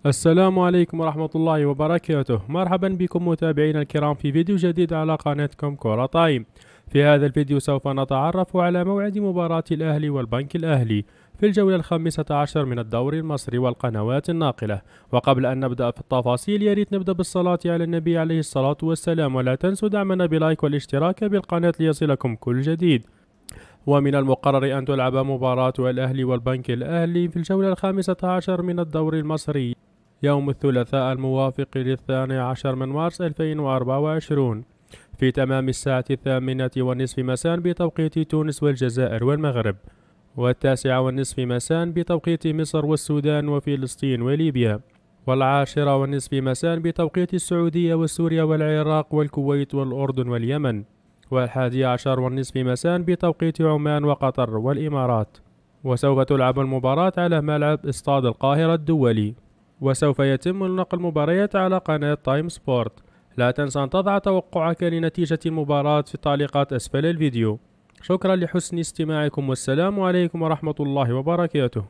السلام عليكم ورحمة الله وبركاته. مرحبا بكم متابعينا الكرام في فيديو جديد على قناتكم كرة تايم. في هذا الفيديو سوف نتعرف على موعد مباراة الأهلي والبنك الأهلي في الجولة الخامسة عشر من الدوري المصري والقنوات الناقلة. وقبل أن نبدأ في التفاصيل ياريت نبدأ بالصلاة على النبي عليه الصلاة والسلام، ولا تنسوا دعمنا بلايك والاشتراك بالقناة ليصلكم كل جديد. ومن المقرر أن تلعب مباراة الأهلي والبنك الأهلي في الجولة الخامسة عشر من الدوري المصري يوم الثلاثاء الموافق للثاني عشر من مارس 2024 في تمام الساعة 8:30 مساء بتوقيت تونس والجزائر والمغرب، و9:30 مساء بتوقيت مصر والسودان وفلسطين وليبيا، و10:30 مساء بتوقيت السعودية وسوريا والعراق والكويت والأردن واليمن، و11:30 مساء بتوقيت عمان وقطر والإمارات. وسوف تلعب المباراة على ملعب استاد القاهرة الدولي، وسوف يتم نقل المباريات على قناة تايم سبورت. لا تنسى أن تضع توقعك لنتيجة المباراة في التعليقات أسفل الفيديو. شكرا لحسن استماعكم، والسلام عليكم ورحمة الله وبركاته.